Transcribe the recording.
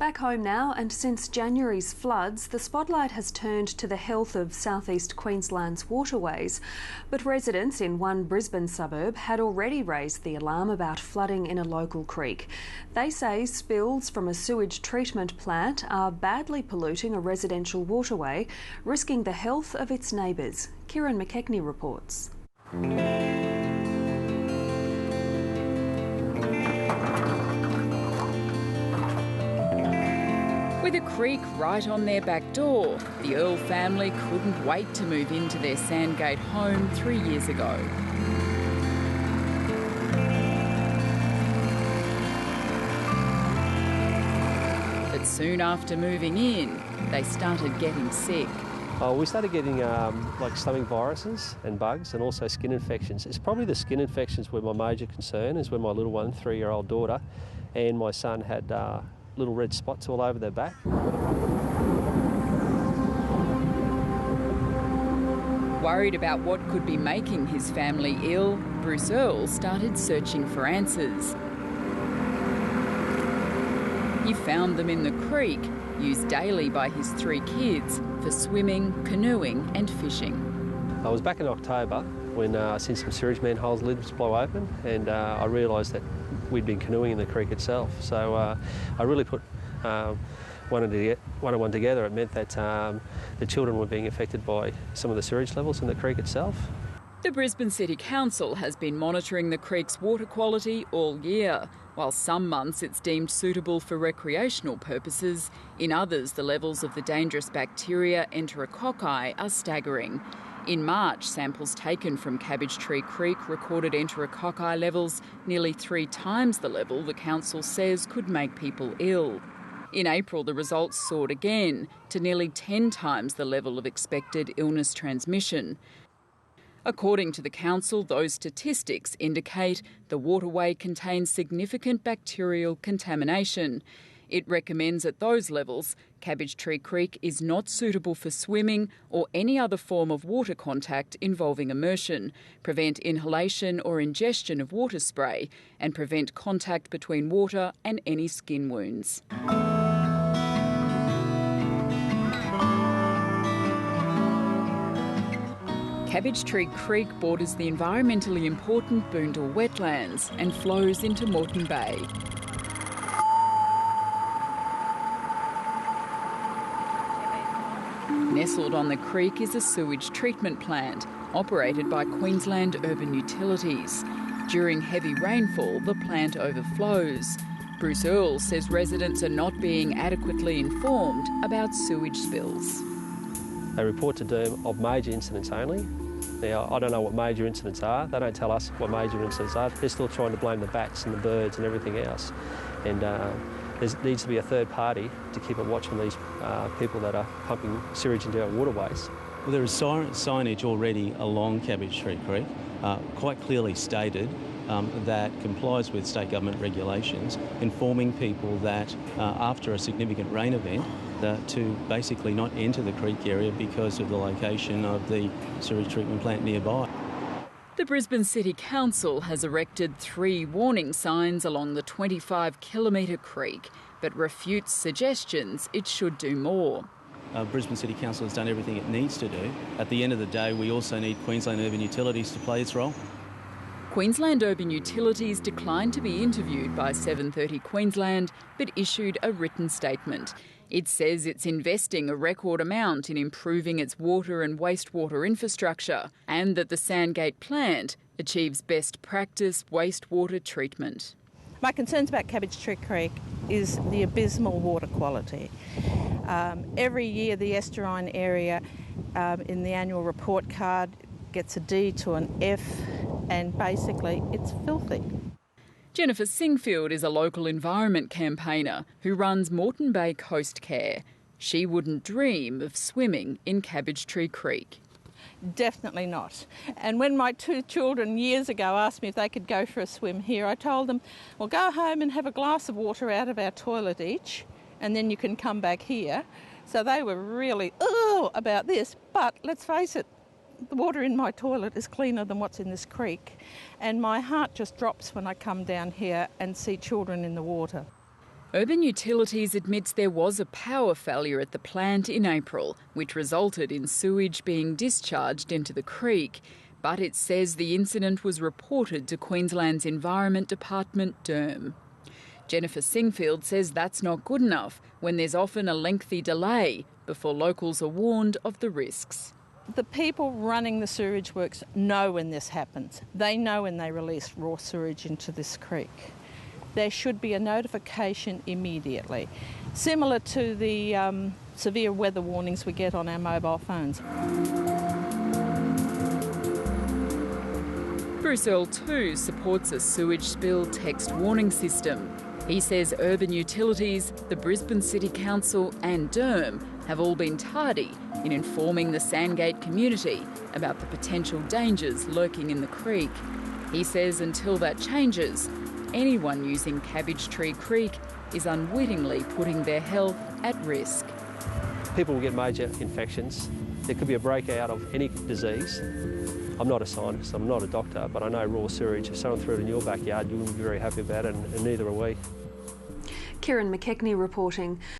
Back home now, and since January's floods, the spotlight has turned to the health of southeast Queensland's waterways. But residents in one Brisbane suburb had already raised the alarm about flooding in a local creek. They say spills from a sewage treatment plant are badly polluting a residential waterway, risking the health of its neighbours. Kieran McKechnie reports. With a creek right on their back door, the Earle family couldn't wait to move into their Sandgate home 3 years ago. But soon after moving in, they started getting sick. We started getting like stomach viruses and bugs, and also skin infections. It's probably the skin infections were my major concern, is when my little one, 3-year-old daughter, and my son had little red spots all over their back. Worried about what could be making his family ill, Bruce Earle started searching for answers. He found them in the creek, used daily by his 3 kids for swimming, canoeing and fishing. I was back in October when I seen some sewage manhole lids blow open, and I realised that we'd been canoeing in the creek itself. So I really put one and one together. It meant that the children were being affected by some of the sewage levels in the creek itself. The Brisbane City Council has been monitoring the creek's water quality all year. While some months it's deemed suitable for recreational purposes, in others the levels of the dangerous bacteria Enterococci are staggering. In March, samples taken from Cabbage Tree Creek recorded Enterococci levels nearly 3 times the level the council says could make people ill. In April, the results soared again to nearly 10 times the level of expected illness transmission. According to the council, those statistics indicate the waterway contains significant bacterial contamination. It recommends at those levels, Cabbage Tree Creek is not suitable for swimming or any other form of water contact involving immersion, prevent inhalation or ingestion of water spray, and prevent contact between water and any skin wounds. Cabbage Tree Creek borders the environmentally important Boondall wetlands and flows into Moreton Bay. Nestled on the creek is a sewage treatment plant operated by Queensland Urban Utilities. During heavy rainfall, the plant overflows. Bruce Earle says residents are not being adequately informed about sewage spills. They report to DERM of major incidents only. Now, I don't know what major incidents are. They don't tell us what major incidents are. They're still trying to blame the bats and the birds and everything else. And there needs to be a third party to keep a watch on these people that are pumping sewage into our waterways. Well, there is signage already along Cabbage Tree Creek, quite clearly stated that complies with state government regulations, informing people that after a significant rain event, to basically not enter the creek area because of the location of the sewage treatment plant nearby. The Brisbane City Council has erected 3 warning signs along the 25-kilometre creek, but refutes suggestions it should do more. Brisbane City Council has done everything it needs to do. At the end of the day, we also need Queensland Urban Utilities to play its role. Queensland Urban Utilities declined to be interviewed by 7:30 Queensland, but issued a written statement. It says it's investing a record amount in improving its water and wastewater infrastructure, and that the Sandgate plant achieves best practice wastewater treatment. My concerns about Cabbage Tree Creek is the abysmal water quality. Every year the estuarine area in the annual report card gets a D to an F, and basically it's filthy. Jennifer SINGFIELD is a local environment campaigner who runs Moreton Bay Coast Care. She wouldn't dream of swimming in Cabbage Tree Creek. Definitely not. And when my 2 children years ago asked me if they could go for a swim here, I told them, well, go home and have a glass of water out of our toilet each, and then you can come back here. So they were really, about this. But let's face it, the water in my toilet is cleaner than what's in this creek, and my heart just drops when I come down here and see children in the water. Urban Utilities admits there was a power failure at the plant in April, which resulted in sewage being discharged into the creek. But it says the incident was reported to Queensland's Environment Department, DERM. Jennifer SINGFIELD says that's not good enough when there's often a lengthy delay before locals are warned of the risks. The people running the sewage works know when this happens. They know when they release raw sewage into this creek. There should be a notification immediately, similar to the severe weather warnings we get on our mobile phones. Bruce Earle too supports a sewage spill text warning system. He says Urban Utilities, the Brisbane City Council and DERM have all been tardy in informing the Sandgate community about the potential dangers lurking in the creek. He says until that changes, anyone using Cabbage Tree Creek is unwittingly putting their health at risk. People will get major infections. There could be a breakout of any disease. I'm not a scientist, I'm not a doctor, but I know raw sewage, if someone threw it in your backyard, you wouldn't be very happy about it, and neither are we. Kieran McKechnie reporting.